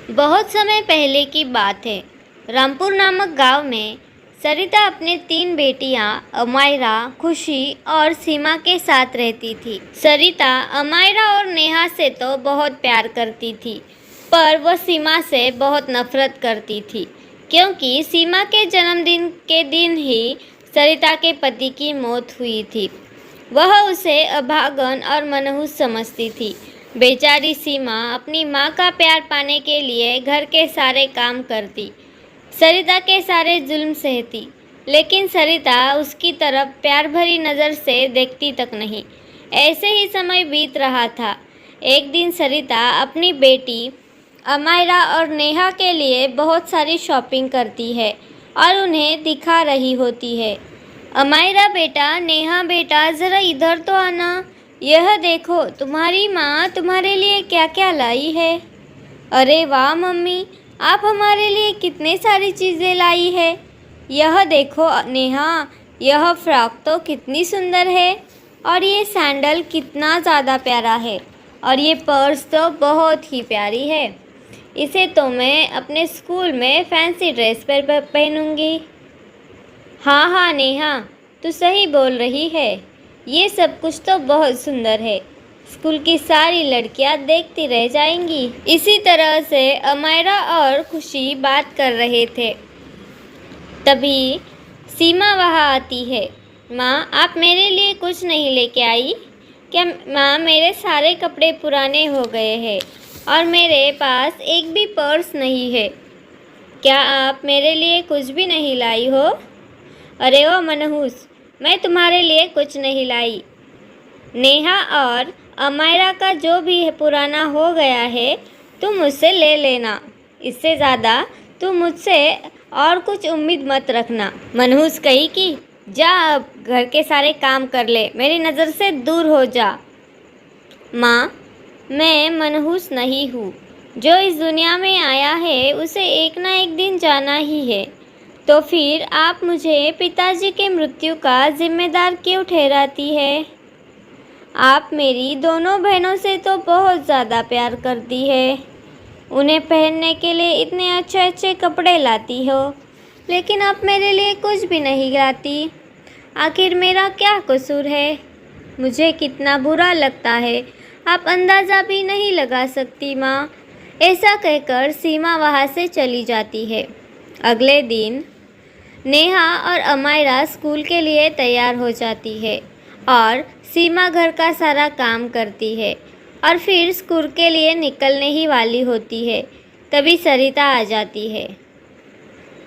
बहुत समय पहले की बात है। रामपुर नामक गांव में सरिता अपने 3 बेटियां अमायरा, खुशी और सीमा के साथ रहती थी। सरिता अमायरा और नेहा से तो बहुत प्यार करती थी, पर वह सीमा से बहुत नफरत करती थी, क्योंकि सीमा के जन्मदिन के दिन ही सरिता के पति की मौत हुई थी। वह उसे अभागन और मनहूस समझती थी। बेचारी सीमा अपनी माँ का प्यार पाने के लिए घर के सारे काम करती, सरिता के सारे जुल्म सहती, लेकिन सरिता उसकी तरफ प्यार भरी नज़र से देखती तक नहीं। ऐसे ही समय बीत रहा था। एक दिन सरिता अपनी बेटी अमायरा और नेहा के लिए बहुत सारी शॉपिंग करती है और उन्हें दिखा रही होती है। अमायरा बेटा, नेहा बेटा, ज़रा इधर तो आना। यह देखो, तुम्हारी माँ तुम्हारे लिए क्या क्या लाई है। अरे वाह मम्मी, आप हमारे लिए कितने सारी चीज़ें लाई है। यह देखो नेहा, यह फ्रॉक तो कितनी सुंदर है, और ये सैंडल कितना ज़्यादा प्यारा है, और ये पर्स तो बहुत ही प्यारी है। इसे तो मैं अपने स्कूल में फैंसी ड्रेस पर पहनूंगी। हाँ हाँ नेहा, तू सही बोल रही है। ये सब कुछ तो बहुत सुंदर है। स्कूल की सारी लड़कियां देखती रह जाएंगी। इसी तरह से अमायरा और खुशी बात कर रहे थे। तभी सीमा वहाँ आती है। माँ, आप मेरे लिए कुछ नहीं लेके आई क्या? माँ, मेरे सारे कपड़े पुराने हो गए हैं और मेरे पास एक भी पर्स नहीं है। क्या आप मेरे लिए कुछ भी नहीं लाई हो? अरे ओ मनहूस, मैं तुम्हारे लिए कुछ नहीं लाई। नेहा और अमायरा का जो भी पुराना हो गया है तुम मुझसे ले लेना। इससे ज़्यादा तुम मुझसे और कुछ उम्मीद मत रखना। मनहूस कही कि जा, अब घर के सारे काम कर ले, मेरी नज़र से दूर हो जा। माँ, मैं मनहूस नहीं हूँ। जो इस दुनिया में आया है उसे एक ना एक दिन जाना ही है। तो फिर आप मुझे पिताजी के मृत्यु का जिम्मेदार क्यों ठहराती है? आप मेरी दोनों बहनों से तो बहुत ज़्यादा प्यार करती है। उन्हें पहनने के लिए इतने अच्छे अच्छे कपड़े लाती हो, लेकिन आप मेरे लिए कुछ भी नहीं लाती। आखिर मेरा क्या कसूर है? मुझे कितना बुरा लगता है, आप अंदाज़ा भी नहीं लगा सकती माँ। ऐसा कहकर सीमा वहाँ से चली जाती है। अगले दिन नेहा और अमायरा स्कूल के लिए तैयार हो जाती है और सीमा घर का सारा काम करती है और फिर स्कूल के लिए निकलने ही वाली होती है। तभी सरिता आ जाती है।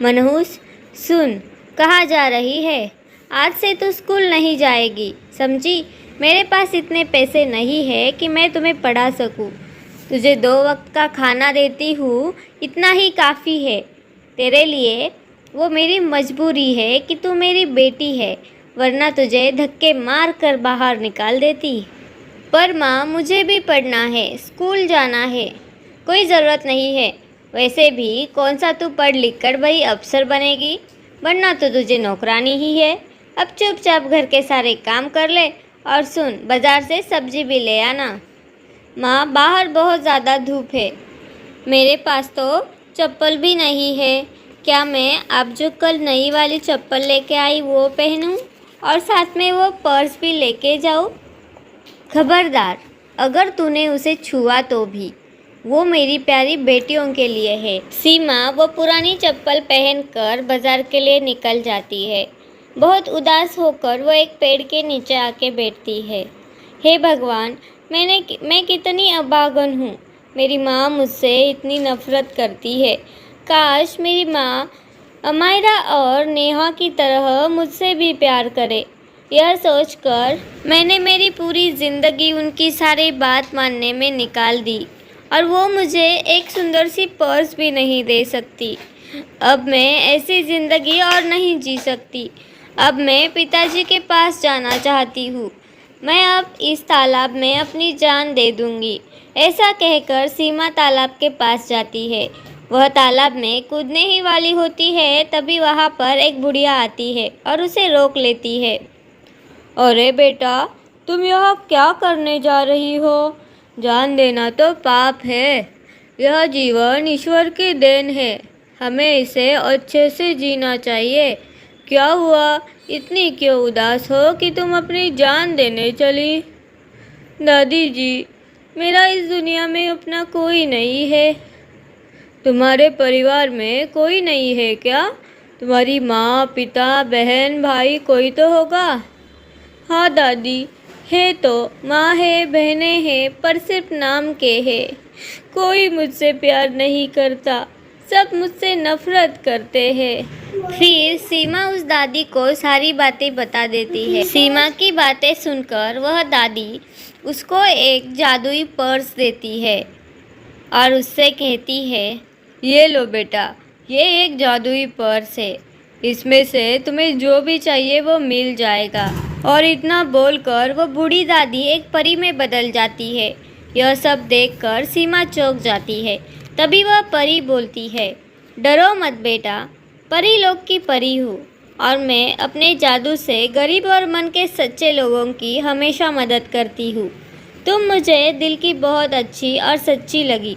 मनहूस, सुन, कहाँ जा रही है? आज से तू स्कूल नहीं जाएगी, समझी? मेरे पास इतने पैसे नहीं है कि मैं तुम्हें पढ़ा सकूं। तुझे 2 वक्त का खाना देती हूँ, इतना ही काफ़ी है तेरे लिए। वो मेरी मजबूरी है कि तू मेरी बेटी है, वरना तुझे धक्के मार कर बाहर निकाल देती। पर माँ, मुझे भी पढ़ना है, स्कूल जाना है। कोई ज़रूरत नहीं है। वैसे भी कौन सा तू पढ़ लिख कर वही अफसर बनेगी, बनना तो तुझे नौकरानी ही है। अब चुपचाप घर के सारे काम कर ले, और सुन, बाज़ार से सब्जी भी ले आना। माँ, बाहर बहुत ज़्यादा धूप है, मेरे पास तो चप्पल भी नहीं है। क्या मैं आप जो कल नई वाली चप्पल लेके आई वो पहनूं और साथ में वो पर्स भी लेके जाऊं? खबरदार, अगर तूने उसे छुआ तो भी। वो मेरी प्यारी बेटियों के लिए है। सीमा वो पुरानी चप्पल पहनकर बाजार के लिए निकल जाती है। बहुत उदास होकर वो एक पेड़ के नीचे आके बैठती है। हे भगवान, मैं कितनी अभागन हूँ। मेरी माँ मुझसे इतनी नफरत करती है। काश मेरी माँ अमायरा और नेहा की तरह मुझसे भी प्यार करे। यह सोचकर मैंने मेरी पूरी ज़िंदगी उनकी सारी बात मानने में निकाल दी, और वो मुझे एक सुंदर सी पर्स भी नहीं दे सकती। अब मैं ऐसी ज़िंदगी और नहीं जी सकती। अब मैं पिताजी के पास जाना चाहती हूँ। मैं अब इस तालाब में अपनी जान दे दूँगी। ऐसा कहकर सीमा तालाब के पास जाती है। वह तालाब में कूदने ही वाली होती है, तभी वहाँ पर एक बुढ़िया आती है और उसे रोक लेती है। अरे बेटा, तुम यहाँ क्या करने जा रही हो? जान देना तो पाप है। यह जीवन ईश्वर की देन है, हमें इसे अच्छे से जीना चाहिए। क्या हुआ, इतनी क्यों उदास हो कि तुम अपनी जान देने चली? दादी जी, मेरा इस दुनिया में अपना कोई नहीं है। तुम्हारे परिवार में कोई नहीं है क्या? तुम्हारी माँ, पिता, बहन, भाई कोई तो होगा। हाँ दादी, है तो, माँ है, बहनें हैं, पर सिर्फ नाम के है। कोई मुझसे प्यार नहीं करता, सब मुझसे नफरत करते हैं। फिर सीमा उस दादी को सारी बातें बता देती है। सीमा की बातें सुनकर वह दादी उसको एक जादुई पर्स देती है और उससे कहती है, ये लो बेटा, ये एक जादुई पर्स है, इसमें से तुम्हें जो भी चाहिए वो मिल जाएगा। और इतना बोलकर वो बूढ़ी दादी एक परी में बदल जाती है। यह सब देखकर सीमा चौंक जाती है। तभी वह परी बोलती है, डरो मत बेटा, परी लोग की परी हूँ और मैं अपने जादू से गरीब और मन के सच्चे लोगों की हमेशा मदद करती हूँ। तुम मुझे दिल की बहुत अच्छी और सच्ची लगी,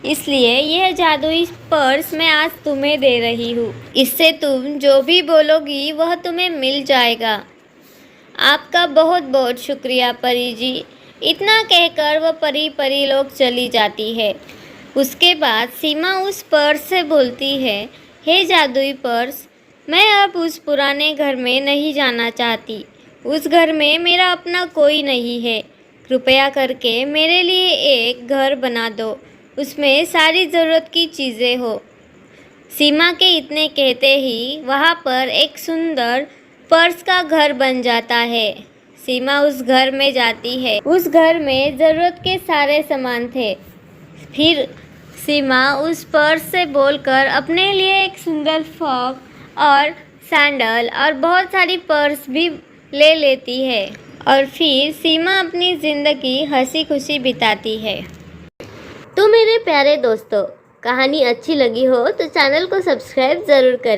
इसलिए यह जादुई पर्स मैं आज तुम्हें दे रही हूँ। इससे तुम जो भी बोलोगी वह तुम्हें मिल जाएगा। आपका बहुत बहुत शुक्रिया परी जी। इतना कहकर वह परी लोग चली जाती है। उसके बाद सीमा उस पर्स से बोलती है, हे जादुई पर्स, मैं अब उस पुराने घर में नहीं जाना चाहती। उस घर में मेरा अपना कोई नहीं है। कृपया करके मेरे लिए एक घर बना दो, उसमें सारी ज़रूरत की चीज़ें हो। सीमा के इतने कहते ही वहाँ पर एक सुंदर पर्स का घर बन जाता है। सीमा उस घर में जाती है। उस घर में ज़रूरत के सारे सामान थे। फिर सीमा उस पर्स से बोलकर अपने लिए एक सुंदर फ्रॉक और सैंडल और बहुत सारी पर्स भी ले लेती है और फिर सीमा अपनी ज़िंदगी हंसी खुशी बिताती है। तो मेरे प्यारे दोस्तों, कहानी अच्छी लगी हो तो चैनल को सब्सक्राइब ज़रूर करें।